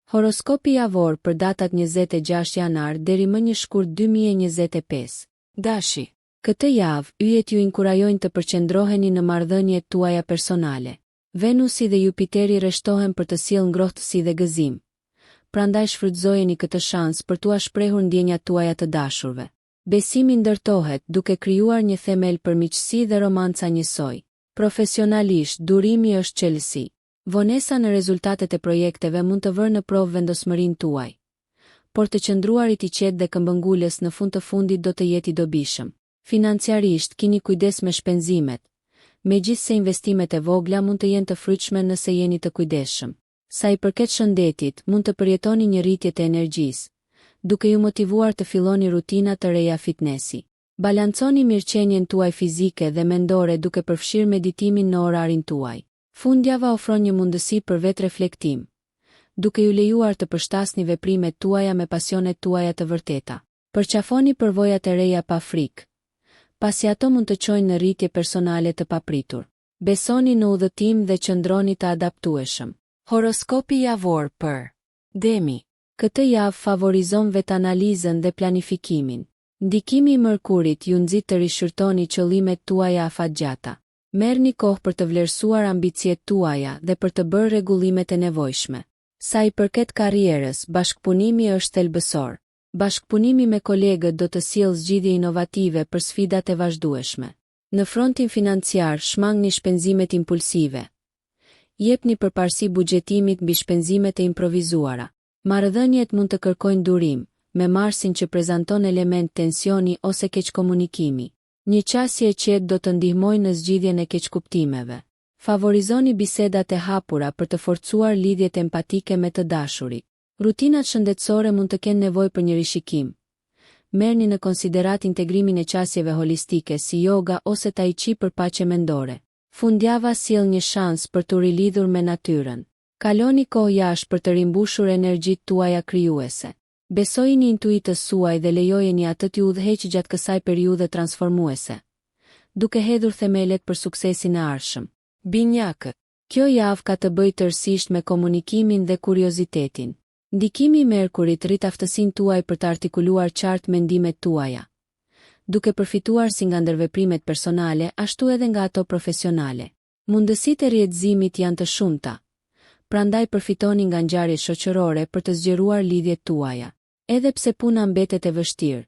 Horoskopi javor për datat 26 janar deri më 1 shkurt 2025. Dashi. Këtë javë, yjet ju inkurajojnë të përqendroheni në marrëdhëniet tuaja personale. Venusi dhe Jupiteri rreshtohen për të sjellë ngrohtësi dhe gëzim. Prandaj shfrytëzojeni këtë shans për t'ua shprehur ndjenjat tuaja të dashurve. Besimi ndërtohet duke krijuar një themel për miqësi dhe romanca njësoj. Profesionalisht, durimi është çelësi. Vonesa në rezultatet e projekteve mund të vërë në provë vendosmërinë tuaj. Por të qëndruarit i qetë dhe këmbëngulës në fund të fundit do të jetë i dobishëm. Financiarisht, keni kujdes me shpenzimet. Megjithse investimet e vogla mund të jenë të frytshme nëse jeni të kujdesshëm. Sa i përket shëndetit, mund të përjetoni një rritje të energjisë, duke ju motivuar të filloni rutina të reja fitnesi. Balanconi mirëqenien tuaj fizike dhe mendore duke përfshirë meditimin në orarin tuaj. Fundjava ofron një mundësi për vetë reflektim, duke ju lejuar të përshtasni veprimet tuaja me pasionet tuaja të vërteta. Përqafoni përvojat e reja pa frikë, pasi ato mund të çojnë në rritje personale të papritur. Besoni në udhëtim dhe qëndroni të adaptueshëm. Horoskopi javor për Demi. Këtë javë favorizon vetanalizën dhe planifikimin. Ndikimi i Mërkurit ju nxit të rishërtoni qëllimet tuaja afatgjata. Merrni kohë për të vlerësuar ambicjet tuaja dhe për të bërë rregullimet e nevojshme. Sa i përket karrierës, bashkëpunimi është thelbësor. Bashkëpunimi me kolegët do të sjellë zgjidhje inovative për sfidat e vazhdueshme. Në frontin financiar, shmangni shpenzimet impulsive. Jepni përparësi buxhetimit mbi shpenzimet e improvizuara. Marrëdhëniet mund të kërkojnë durim, me Marsin që prezanton element tensioni ose keqkomunikimi. Një qasje e qetë do të ndihmojë në zgjidhjen e keqkuptimeve. Favorizoni bisedat e hapura për të forcuar lidhjet empatike me të dashurit. Rutinat shëndetësore mund të kenë nevojë për një rishikim. Merrni në konsiderat integrimin e qasjeve holistike si yoga ose tai chi për paqe mendore. Fundjava sjell një shans për të rilidhur me natyrën. Kaloni kohë jashtë për të rimbushur energjitë tuaja krijuese. Besojini intuitës suaj dhe lejojeni atë t'ju udhëheqë gjatë kësaj periudhe transformuese, duke hedhur themelet për suksesin e ardhshëm. Binjakët. Kjo javë ka të bëjë tërësisht me komunikimin dhe kuriozitetin. Ndikimi i Merkurit rrit aftësinë tuaj për të artikuluar qartë mendimet tuaja, duke përfituar si nga ndërveprimet personale ashtu edhe nga ato profesionale. Mundësitë e rrjedhëzimit janë të shumta, prandaj përfitoni nga ngjarjet shoqërore për të zgjeruar lidhjet tuaja. Edhe pse puna mbetet e vështirë,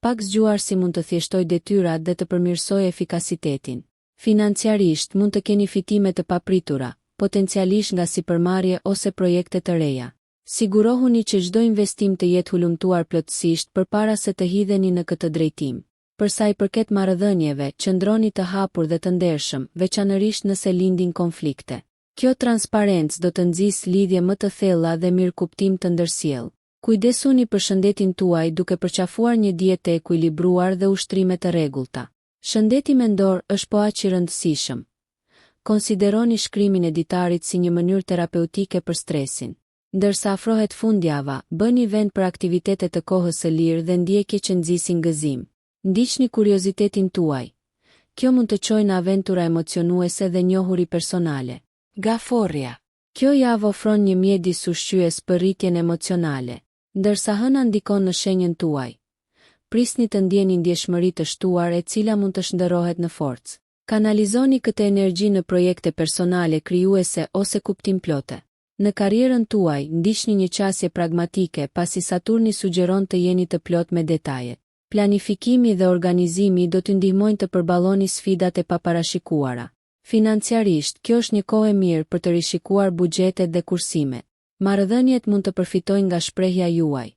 pak zgjuarsi mund të thjeshtoj detyrat dhe të përmirësoj efikasitetin. Financiarisht mund të keni fitime të papritura, potencialisht nga sipërmarrje ose projekte të reja. Sigurohuni që çdo investim të jetë hulumtuar plotësisht përpara se të hidheni në këtë drejtim. Për sa i përket marrëdhënieve, qëndroni të hapur dhe të ndershëm, veçanërisht nëse lindin konflikte. Kjo transparencë do të nxjisë lidhje më të thella dhe mirëkuptim të ndërsjellë. Kujdesuni për shëndetin tuaj duke përqafuar një dietë e ekuilibruar dhe ushtrime të rregullta. Shëndeti mendor është po aq i rëndësishëm. Konsideroni shkrimin e ditarit si një mënyrë terapeutike për stresin. Ndërsa afrohet fundjava, bëni vend për aktivitete të kohës së lirë dhe ndjekje që nxisin gëzim. Ndiqni kuriozitetin tuaj. Kjo mund të çojë në aventura emocionuese dhe njohuri personale. Gaforria. Kjo javë ofron një mjedis ushqyes për rritjen emocionale. Ndërsa hëna ndikon në shenjën tuaj. Prisni të ndjeni ndjeshmëri të shtuar e cila mund të shndërrohet në forcë. Kanalizoni këtë energji në projekte personale krijuese ose kuptimplote. Në karrierën tuaj, ndiqni një qasje pragmatike pasi Saturni sugjeron të jeni të plot me detajet. Planifikimi dhe organizimi do t'ju ndihmojnë të përballoni sfidat e paparashikuara. Financiarisht, kjo është një kohë e mirë për të rishikuar buxhetet dhe kursimet. Marrëdhëniet mund të përfitojnë nga shprehja juaj.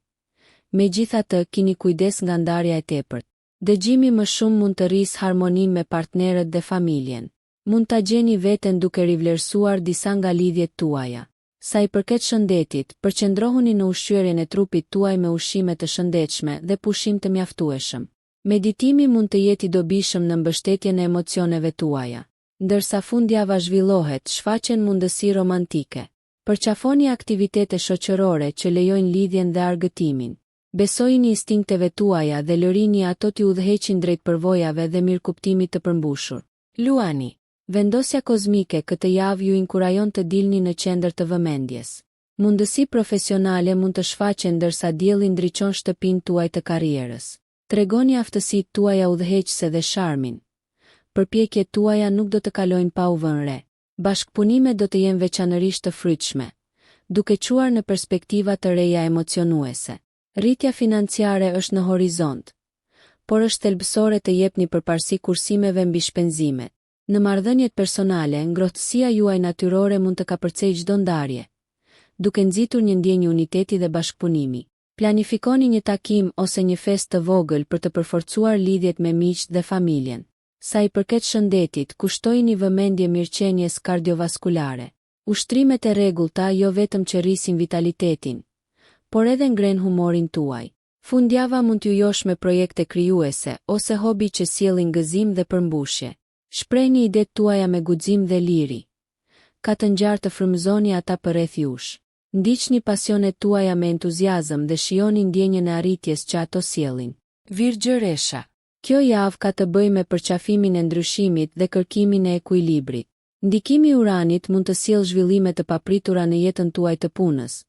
Megjithatë, keni kujdes nga ndarja e tepërt. Dëgjimi më shumë mund të rrisë harmoninë me partnerët dhe familjen. Mund ta gjeni veten duke rivlerësuar disa nga lidhjet tuaja. Sa i përket shëndetit, përqendrohuni në ushqyerjen e trupit tuaj me ushqime të shëndetshme dhe pushim të mjaftueshëm. Meditimi mund të jetë i dobishëm në mbështetjen e emocioneve tuaja. Ndërsa fundjava zhvillohet, shfaqen mundësi romantike. Përqafoni aktivitete shoqërore që lejojnë lidhjen dhe argëtimin. Besojini instinkteve tuaja dhe lërini ato t'ju udhëheqin drejt përvojave dhe mirëkuptimit të përmbushur. Luani. Vendosja kozmike këtë javë ju inkurajon të dilni në qendër të vëmendjes. Mundësi profesionale mund të shfaqen ndërsa dielli ndriçon shtëpinë tuaj të karrierës. Tregoni aftësitë tuaja udhëheqëse dhe sharmin. Përpjekjet tuaja nuk do të kalojnë pa u vënë re. Bashkëpunimet do të jenë veçanërisht të frytshme, duke quar në perspektiva të reja emocionuese. Rritja financiare është në horizont, por është thelbësore të jepni përparësi kursimeve mbi shpenzimet. Në marrëdhëniet personale, ngrohtësia juaj natyrore mund të kapërcej çdo ndarje, duke nxitur një ndjenjë uniteti dhe bashkëpunimi. Planifikoni një takim ose një festë të vogël për të përforcuar lidhjet me miqt dhe familjen. Sa i përket shëndetit, kushtojini vëmendje mirëqenies kardiovaskulare. Ushtrimet e rregullta jo vetëm që rrisin vitalitetin, por edhe ngren humorin tuaj. Fundjava mund t'ju josh me projekte krijuese ose hobi që sjellin gëzim dhe përmbushje. Shprehni idetë tuaja me guxim dhe liri. Ka të ngjarë të frymëzoni ata përreth jush. Ndiqni pasionet tuaja me entuziazëm dhe shijoni ndjenjën e arritjes që ato sjellin. Virgjëresha. Kjo javë ka të bëjë me përqafimin e ndryshimit dhe kërkimin e ekuilibrit. Ndikimi i Uranit mund të sjellë zhvillime të papritura në jetën tuaj të punës,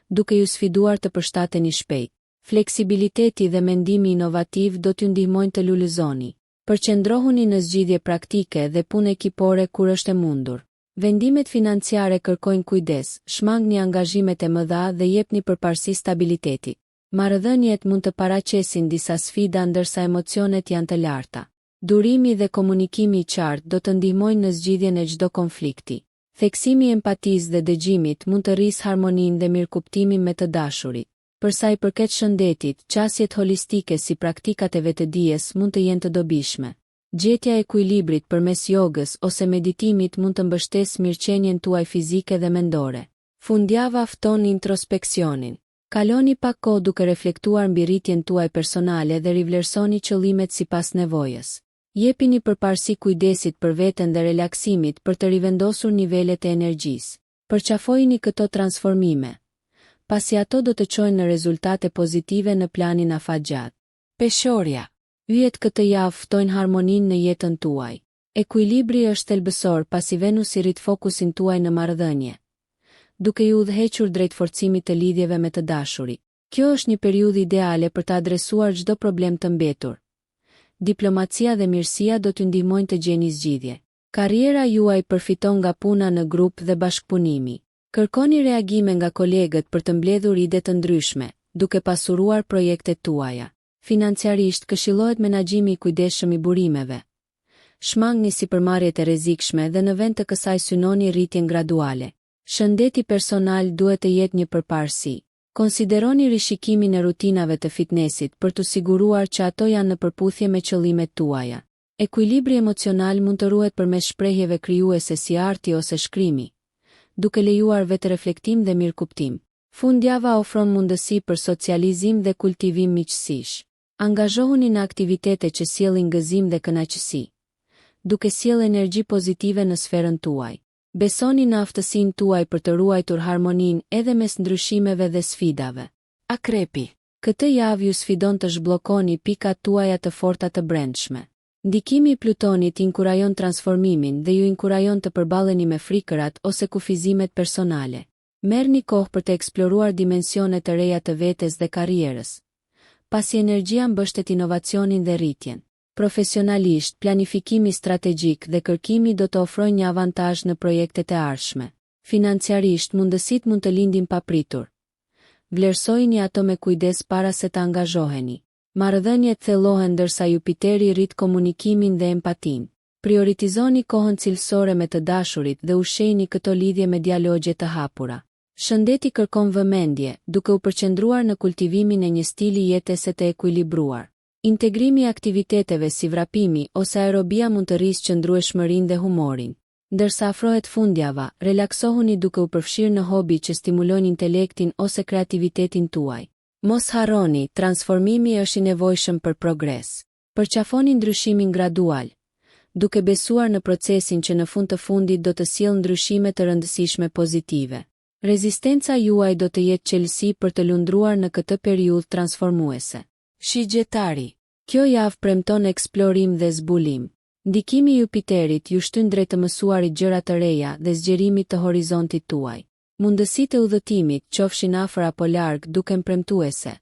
duke ju sfiduar të përshtateni shpejt. Fleksibiliteti dhe mendimi inovativ do t'ju ndihmojnë të lulëzoni. Përqendrohuni në zgjidhje praktike dhe punë ekipore kur është e mundur. Vendimet financiare kërkojnë kujdes, shmangni angazhimet e mëdha dhe jepni përparësi stabilitetit. Marrëdhëniet mund të paraqesin disa sfida ndërsa emocionet janë të larta. Durimi dhe komunikimi i qartë do të ndihmojnë në zgjidhjen e çdo konflikti. Theksimi i empatisë dhe dëgjimit mund të rrisë harmoninë dhe mirëkuptimin me të dashurit. Për sa i përket shëndetit, qasjet holistike si praktikat e vetëdijes mund të jenë të dobishme. Gjetja e ekuilibrit përmes jogës ose meditimit mund të mbështesë mirëqenien tuaj fizike dhe mendore. Fundjava fton introspeksionin. Kaloni pak kohë duke reflektuar mbi rritjen tuaj personale dhe rivlerësoni qëllimet sipas nevojës. Jepini përparësi kujdesit për veten dhe relaksimit për të rivendosur nivelet e energjisë. Përqafojini këto transformime, pasi ato do të çojnë në rezultate pozitive në planin afatgjat. Peshorja. Yjet këtë javë ftojnë harmoninë në jetën tuaj. Ekuilibri është thelbësor pasi Venusi rrit fokusin tuaj në marrëdhënie, duke ju udhëhequr drejt forcimit të lidhjeve me të dashurit. Kjo është një periudhë ideale për të adresuar çdo problem të mbetur. Diplomacia dhe mirësia do t'ju ndihmojnë të gjeni zgjidhje. Karriera juaj përfiton nga puna në grup dhe bashkëpunimi. Kërkoni reagime nga kolegët për të mbledhur ide të ndryshme, duke pasuruar projektet tuaja. Financiarisht këshillohet menaxhimi i kujdesshëm i burimeve. Shmangni sipërmarrjet e rrezikshme dhe në vend të kësaj synoni rritjen graduale. Shëndeti personal duhet të jetë një përparësi. Konsideroni rishikimin e rutinave të fitnessit për të siguruar që ato janë në përputhje me qëllimet tuaja. Ekuilibri emocional mund të ruhet përmes shprehjeve krijuese si arti ose shkrimi, duke lejuar vetë-reflektim dhe mirëkuptim. Fundjava ofron mundësi për socializim dhe kultivim miqësish. Angazhohuni në aktivitete që sjellin gëzim dhe kënaqësi, duke sjellë energji pozitive në sferën tuaj. Besoni në aftësinë tuaj për të ruajtur harmoninë edhe mes ndryshimeve dhe sfidave. Akrepi. Këtë javë ju sfidon të zhbllokoni pikat tuaja të forta të brendshme. Ndikimi i Plutonit inkurajon transformimin dhe ju inkurajon të përballeni me frikërat ose kufizimet personale. Merrni kohë për të eksploruar dimensione të reja të vetes dhe karrierës, pasi energjia mbështet inovacionin dhe rritjen. Profesionalisht, planifikimi strategjik dhe kërkimi do të ofrojnë një avantazh në projektet e ardhshme. Financiarisht, mundësitë mund të lindin papritur. Vlerësojini ato me kujdes para se të angazhoheni. Marrëdhëniet thellohen ndërsa Jupiteri rrit komunikimin dhe empatinë. Prioritizoni kohën cilësore me të dashurit dhe ushqejini këto lidhje me dialogje të hapura. Shëndeti kërkon vëmendje, duke u përqendruar në kultivimin e një stili jetese të ekuilibruar. Integrimi i aktiviteteve si vrapimi ose aerobia mund të rrisë qëndrueshmërinë dhe humorin. Ndërsa afrohet fundjava, relaksohuni duke u përfshirë në hobi që stimulojnë intelektin ose kreativitetin tuaj. Mos harroni, transformimi është i nevojshëm për progres. Përqafoni ndryshimin gradual, duke besuar në procesin që në fund të fundit do të sjellë ndryshime të rëndësishme pozitive. Rezistenca juaj do të jetë çelësi për të lundruar në këtë periudhë transformuese. Shigjetari. Kjo javë premton eksplorim dhe zbulim. Ndikimi i Jupiterit ju shtyn drejt të mësuarit gjëra të reja dhe zgjerimit të horizontit tuaj. Mundësitë e udhëtimit, qofshin afër apo larg, duken premtuese.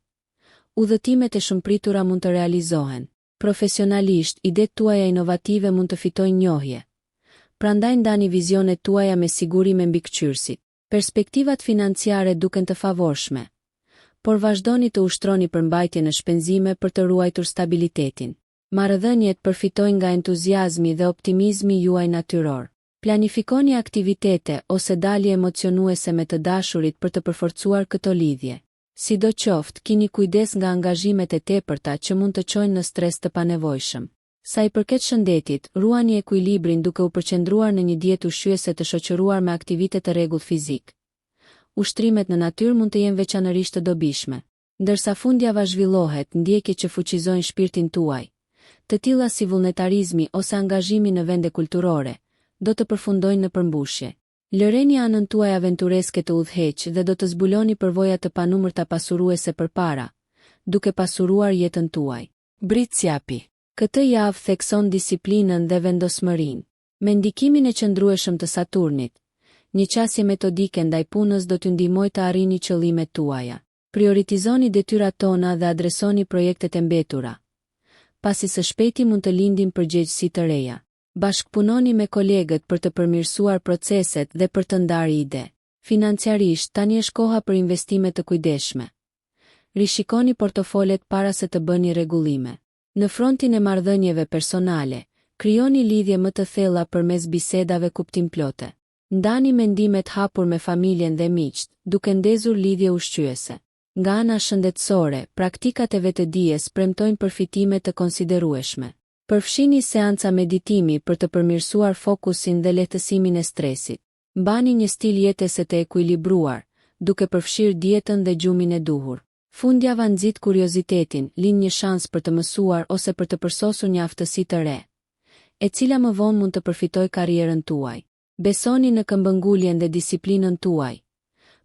Udhëtimet e shumëpritura mund të realizohen. Profesionalisht, idetë tuaja inovative mund të fitojnë njohje. Prandaj ndani vizionet tuaja me siguri me mbikëqyrësit. Perspektivat financiare duken të favorshme, por vazhdoni të ushtroni përmbajtje në shpenzime për të ruajtur stabilitetin. Marrëdhëniet përfitojnë nga entuziazmi dhe optimizmi juaj natyror. Planifikoni aktivitete ose dalje emocionuese me të dashurit për të përforcuar këto lidhje. Sidoqoftë, keni kujdes nga angazhimet e tepërta që mund të çojnë në stres të panevojshëm. Sa i përket shëndetit, ruani ekuilibrin duke u përqendruar në një dietë ushqyese të shoqëruar me aktivitet të rregullt fizik. Ushtrimet në natyrë mund të jenë veçanërisht të dobishme. Ndërsa fundjava zhvillohet ndjekje që fuqizojnë shpirtin tuaj, të tilla si vullnetarizmi ose angazhimi në vende kulturore, do të përfundojnë në përmbushje. Lëreni anën tuaj aventureske të udhëheq dhe do të zbuloni përvoja të panumërta pasuruese përpara, duke pasuruar jetën tuaj. Britsjapi. Këtë javë thekson disiplinën dhe vendosmërinë. Me ndikimin e qëndrueshëm të Saturnit, një qasje metodike ndaj punës do t'ju ndihmojë të arrini qëllimet tuaja. Prioritizoni detyrat tona dhe adresoni projektet e mbetura, pasi së shpejti mund të lindin përgjegjësi të reja. Bashkëpunoni me kolegët për të përmirësuar proceset dhe për të ndarë ide. Financiarisht, tani është koha për investime të kujdesshme. Rishikoni portofolet para se të bëni rregullime. Në frontin e marrëdhënieve personale, krijoni lidhje më të thella përmes bisedave kuptimplote. Ndani mendimet hapur me familjen dhe miqt, duke ndezur lidhje ushqyese. Nga ana shëndetësore, praktikat e vetëdijes premtojnë përfitime të konsiderueshme. Përfshini seanca meditimi për të përmirësuar fokusin dhe lehtësimin e stresit. Mbani një stil jetese të ekuilibruar, duke përfshirë dietën dhe gjumin e duhur. Fundjava nxit kuriozitetin, lind një shans për të mësuar ose për të përsosur një aftësi të re, e cila më vonë mund të përfitojë karrierën tuaj. Besoni në këmbënguljen dhe disiplinën tuaj,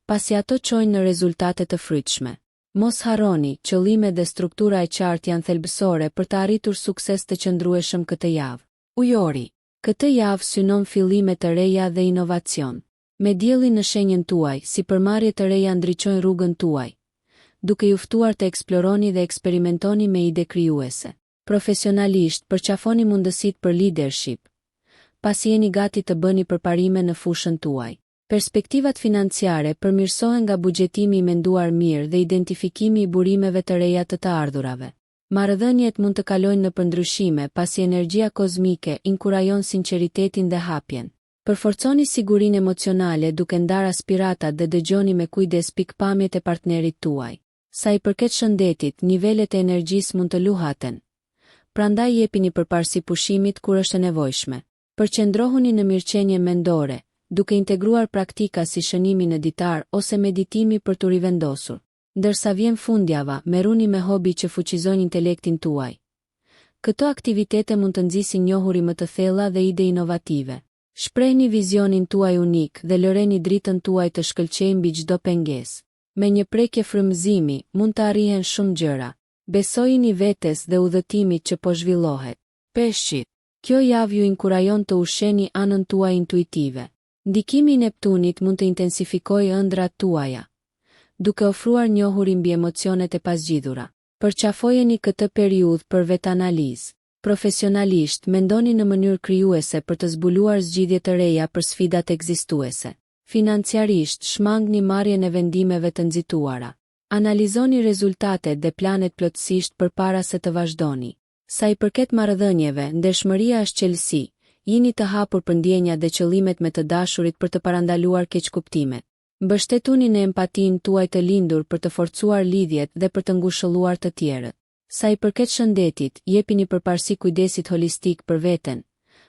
pasi ato çojnë në rezultate të frytshme. Mos harroni, qëllime dhe struktura e qartë janë thelbësore për të arritur sukses të qëndrueshëm këtë javë. Ujori. Këtë javë synon fillime të reja dhe inovacion. Me diellin në shenjën tuaj, sipërmarrje të reja ndriçojnë rrugën tuaj, duke ju ftuar të eksploroni dhe eksperimentoni me ide krijuese. Profesionalisht, përqafoni mundësitë për leadership, pasi jeni gati të bëni përparime në fushën tuaj. Perspektivat financiare përmirësohen nga buxhetimi i menduar mirë dhe identifikimi i burimeve të reja të ardhurave. Marrëdhëniet mund të kalojnë në përndryshime pasi energjia kozmike inkurajon sinqeritetin dhe hapjen. Përforconi sigurinë emocionale duke ndarë aspiratat dhe dëgjoni me kujdes pikpamjet e partnerit tuaj. Sa i përket shëndetit, nivelet e energjisë mund të luhaten. Prandaj jepini përparësi pushimit kur është e nevojshme. Përqendrohuni në mirëqenien mendore, duke integruar praktika si shënimi në ditar ose meditimi për t'u rivendosur. Ndërsa vjen fundjava, merruni me hobi që fuqizojnë intelektin tuaj. Këto aktivitete mund të nxisin njohuri më të thella dhe ide inovative. Shprehni vizionin tuaj unik dhe lëreni dritën tuaj të shkëlqejë mbi çdo pengesë. Me një prekje frymëzimi, mund të arrihen shumë gjëra. Besojini vetes dhe udhëtimit që po zhvillohet. Peshqit. Kjo javë ju inkurajon të ushqeni anën tuaj intuitive. Ndikimi i Neptunit mund të intensifikojë ëndrat tuaja, duke ofruar njohuri mbi emocionet e pasgjidhura. Përqafojeni këtë periudhë për vetanalizë. Profesionalisht, mendoni në mënyrë krijuese për të zbuluar zgjidhje të reja për sfidat ekzistuese. Financiarisht, shmangni marrjen e vendimeve të nxituara. Analizoni rezultatet dhe planet plotësisht përpara se të vazhdoni. Sa i përket marrëdhënieve, ndershmëria është qelësi. Jini të hapur për ndjenjat dhe qëllimet me të dashurit për të parandaluar keqkuptimet. Mbështetuni në empatinë tuaj të lindur për të forcuar lidhjet dhe për të ngushëlluar të tjerët. Sa i përket shëndetit, jepini përparësi kujdesit holistik për veten.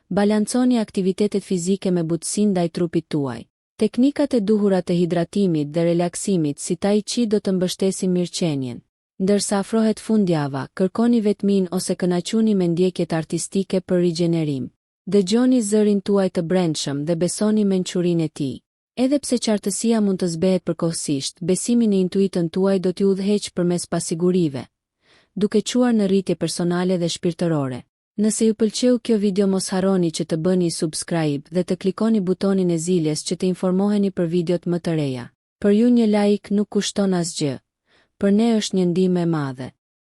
Balanconi aktivitetet fizike me butësinë ndaj trupit tuaj. Teknikat e duhura të hidratimit dhe relaksimit si tai chi do të mbështesin mirëqenien. Ndërsa afrohet fundjava, kërkoni vetmin ose kënaquni me ndjekjet artistike për rigjenerim. Dëgjoni zërin tuaj të brendshëm dhe besoni mençurinë e tij. Edhe pse qartësia mund të zbehet përkohësisht, besimi në intuitën tuaj do t'ju udhëheqë përmes pasigurive, duke quar në rritje personale dhe shpirtërore. Nëse ju pëlqeu kjo video mos harroni që të bëni subscribe dhe të klikoni butonin e ziljes që të informoheni për videot më të reja. Për ju një like nuk kushton asgjë. Për ne është një ndihmë e madhe.